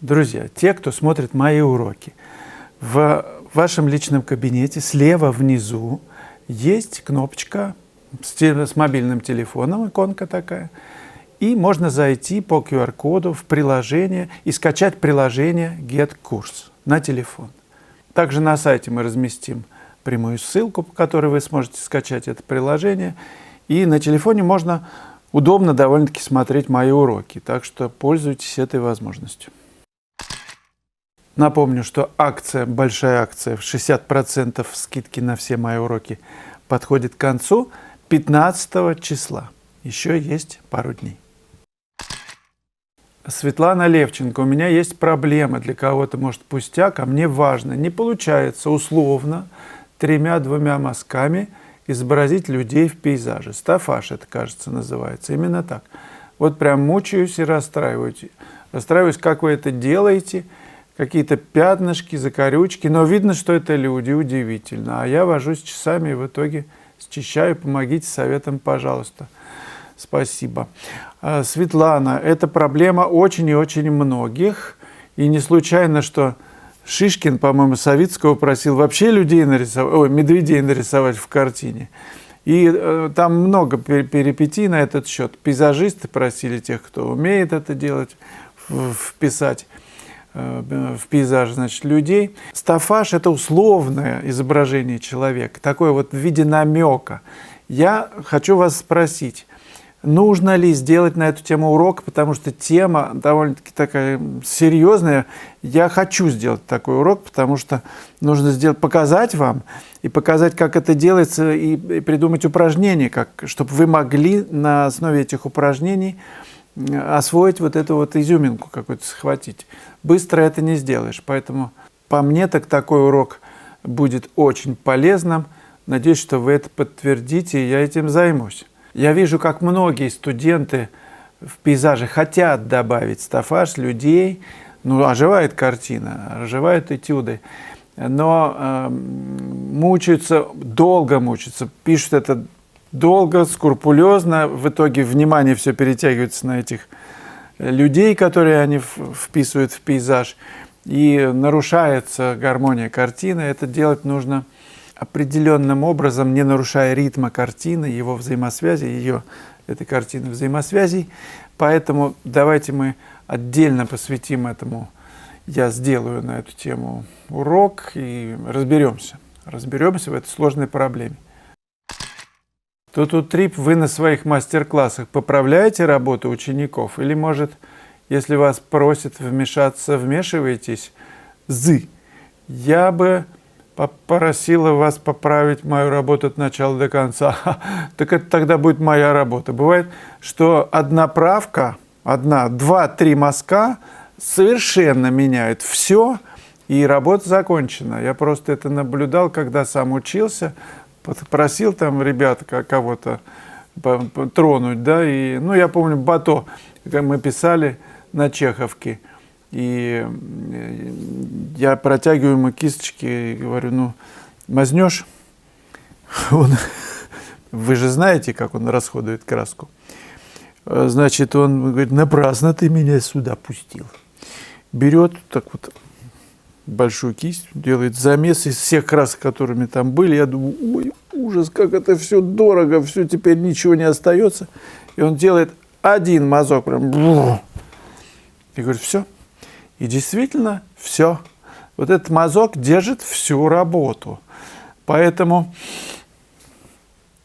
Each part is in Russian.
Друзья, те, кто смотрит мои уроки, в вашем личном кабинете слева внизу есть кнопочка с мобильным телефоном, иконка такая, и можно зайти по QR-коду в приложение и скачать приложение GetCourse на телефон. Также на сайте мы разместим прямую ссылку, по которой вы сможете скачать это приложение, и на телефоне можно удобно довольно-таки смотреть мои уроки, так что пользуйтесь этой возможностью. Напомню, что акция, большая акция, 60% скидки на все мои уроки подходит к концу 15 числа. Еще есть пару дней. Светлана Левченко, у меня есть проблема, для кого-то может пустяк, а мне важно. Не получается условно 3-2 мазками изобразить людей в пейзаже. Стаффаж это, кажется, называется. Именно так. Вот прям мучаюсь и расстраиваюсь. Расстраиваюсь, как вы это делаете. Какие-то пятнышки, закорючки, но видно, что это люди, удивительно. А я вожусь часами и в итоге счищаю. Помогите советом, пожалуйста. Спасибо. Светлана, это проблема очень и очень многих. И не случайно, что Шишкин, по-моему, Савицкого просил вообще людей нарисовать, медведей нарисовать в картине. И там много перипетий на этот счет. Пейзажисты просили тех, кто умеет это делать, вписать в пейзаж, значит, людей. Стаффаж – это условное изображение человека, такое вот в виде намека. Я хочу вас спросить, нужно ли сделать на эту тему урок, потому что тема довольно-таки такая серьезная. Я хочу сделать такой урок, потому что нужно показать вам, и показать, как это делается, и придумать упражнения, чтобы вы могли на основе этих упражнений освоить вот эту вот изюминку какую-то, схватить. Быстро это не сделаешь, поэтому по мне так такой урок будет очень полезным. Надеюсь, что вы это подтвердите, и я этим займусь. Я вижу, как многие студенты в пейзаже хотят добавить стаффаж людей, оживает картина, оживают этюды, но мучаются, долго мучаются, пишут это долго, скрупулезно, в итоге внимание все перетягивается на этих людей, которые они вписывают в пейзаж, и нарушается гармония картины. Это делать нужно определенным образом, не нарушая ритма картины, его взаимосвязи, этой картины взаимосвязей. Поэтому давайте мы отдельно посвятим этому, я сделаю на эту тему урок и разберемся в этой сложной проблеме. Тут Трип, вы на своих мастер-классах поправляете работу учеников? Или, может, если вас просят вмешаться, вмешиваетесь? Я бы попросила вас поправить мою работу от начала до конца. Так это тогда будет моя работа. Бывает, что одна правка, 2-3 мазка совершенно меняют все, и работа закончена. Я просто это наблюдал, когда сам учился, просил там ребят кого-то тронуть, да, и, я помню, Бато, как мы писали на Чеховке, и я протягиваю ему кисточки и говорю, мазнешь? Вы же знаете, как он расходует краску. Значит, он говорит, напрасно ты меня сюда пустил. Берет так вот большую кисть, делает замес из всех красок, которыми там были. Я думаю, ой, ужас, как это все дорого, все, теперь ничего не остается. И он делает один мазок, прям. И говорит, все. И действительно, все. Вот этот мазок держит всю работу. Поэтому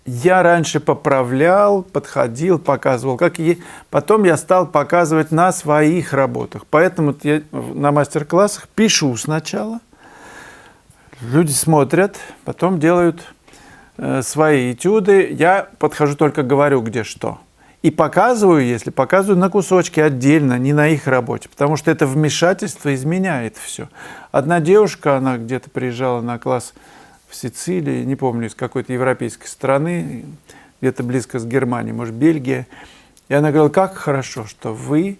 я раньше поправлял, подходил, показывал, потом я стал показывать на своих работах. Поэтому я на мастер-классах пишу сначала, люди смотрят, потом делают свои этюды. Я подхожу, только говорю, где что. И показываю на кусочки отдельно, не на их работе, потому что это вмешательство изменяет все. Одна девушка, она где-то приезжала на класс в Сицилии, не помню, из какой-то европейской страны, где-то близко с Германией, может, Бельгия. И она говорила, как хорошо, что вы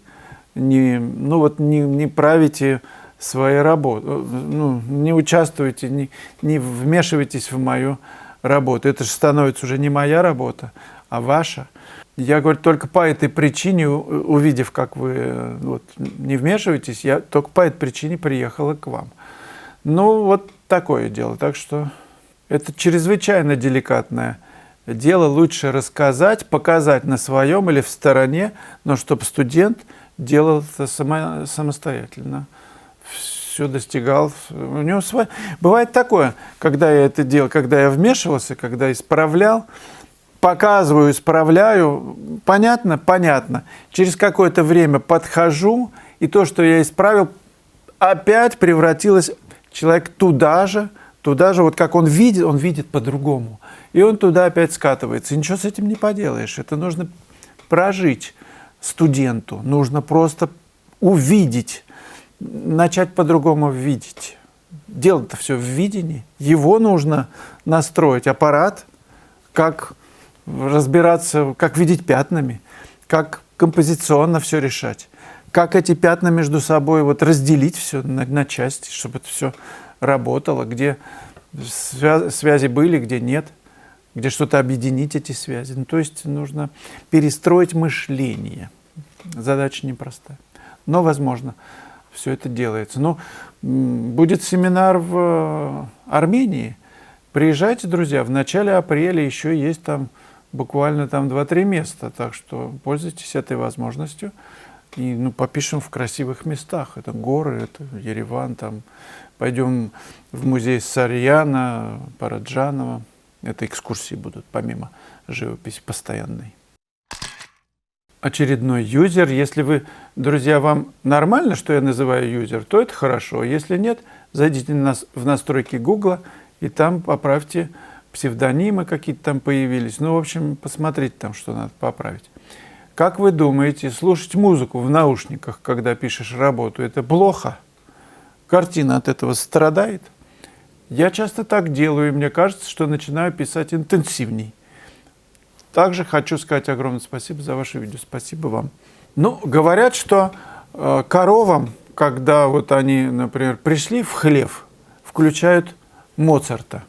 не правите своей работой, не участвуете, не вмешиваетесь в мою работу. Это же становится уже не моя работа, а ваша. Я говорю, только по этой причине, увидев, как вы вот, не вмешиваетесь, я только по этой причине приехала к вам. Ну, вот такое дело. Так что это чрезвычайно деликатное дело. Лучше рассказать, показать на своем или в стороне, но чтобы студент делал это самостоятельно. Все достигал. У него бывает такое, когда я это делал, когда я вмешивался, когда исправлял, показываю, исправляю, понятно? Понятно. Через какое-то время подхожу, и то, что я исправил, опять превратилось человек туда же, вот как он видит по-другому. И он туда опять скатывается. И ничего с этим не поделаешь. Это нужно прожить студенту. Нужно просто увидеть, начать по-другому видеть. Дело-то все в видении. Его нужно настроить, аппарат, как разбираться, как видеть пятнами, как композиционно все решать, как эти пятна между собой вот разделить все на части, чтобы это все работало, где связи были, где нет, где что-то объединить эти связи. Ну, то есть нужно перестроить мышление. Задача непростая, но возможно. Все это делается. Но будет семинар в Армении. Приезжайте, друзья, в начале апреля еще есть там буквально там 2-3 места, так что пользуйтесь этой возможностью и попишем в красивых местах. Это горы, это Ереван, там пойдем в музей Сарьяна, Параджанова. Это экскурсии будут, помимо живописи постоянной. Очередной юзер. Если вы, друзья, вам нормально, что я называю юзер, то это хорошо. Если нет, зайдите в настройки Гугла и там поправьте псевдонимы какие-то там появились. Ну, в общем, посмотрите там, что надо поправить. Как вы думаете, слушать музыку в наушниках, когда пишешь работу, это плохо? Картина от этого страдает? Я часто так делаю, и мне кажется, что начинаю писать интенсивней. Также хочу сказать огромное спасибо за ваше видео. Спасибо вам. Ну, говорят, что коровам, когда вот они, например, пришли в хлев, включают Моцарта.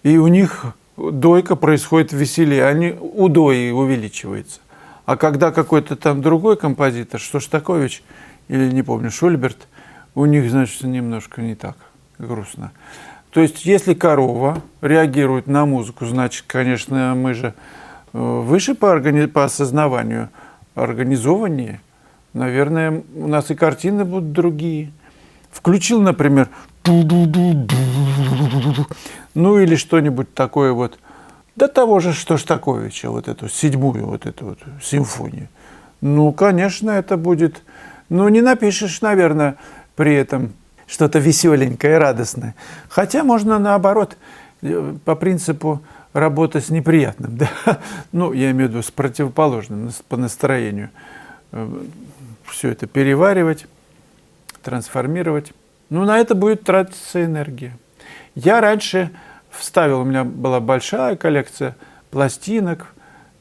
И у них дойка происходит веселее, удой увеличивается. А когда какой-то там другой композитор, Шостакович, или не помню, Шульберт, у них, значит, немножко не так грустно. То есть, если корова реагирует на музыку, значит, конечно, мы же выше по осознаванию, организованнее. Наверное, у нас и картины будут другие. Включил, например, ну или что-нибудь такое вот, до того же Шостаковича, вот эту седьмую вот эту вот симфонию. Ну, конечно, это будет, не напишешь, наверное, при этом что-то веселенькое, радостное. Хотя можно наоборот, по принципу работа с неприятным, да? Ну, я имею в виду с противоположным по настроению. Все это переваривать, трансформировать. Ну, на это будет тратиться энергия. Я раньше вставил, у меня была большая коллекция пластинок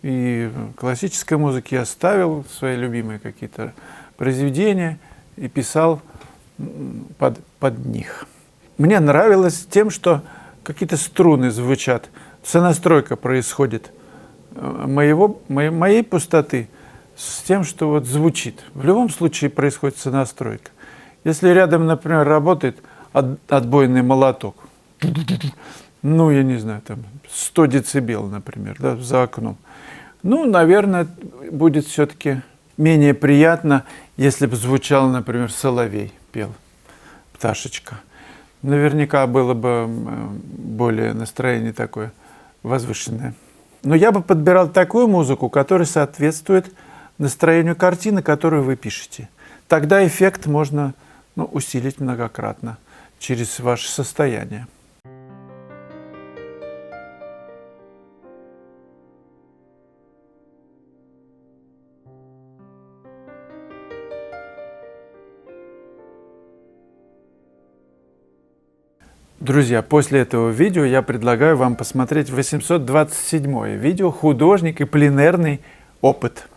и классической музыки. Я ставил свои любимые какие-то произведения и писал под них. Мне нравилось тем, что какие-то струны звучат, сонастройка происходит моей пустоты с тем, что вот звучит. В любом случае происходит сонастройка. Если рядом, например, работает отбойный молоток, ну, я не знаю, там 100 децибел, например, да, за окном, ну, наверное, будет все-таки менее приятно, если бы звучал, например, соловей пел, пташечка. Наверняка было бы более настроение такое возвышенное. Но я бы подбирал такую музыку, которая соответствует настроению картины, которую вы пишете. Тогда эффект можно усилить многократно через ваше состояние. Друзья, после этого видео я предлагаю вам посмотреть 827-е видео «Художник и пленэрный опыт».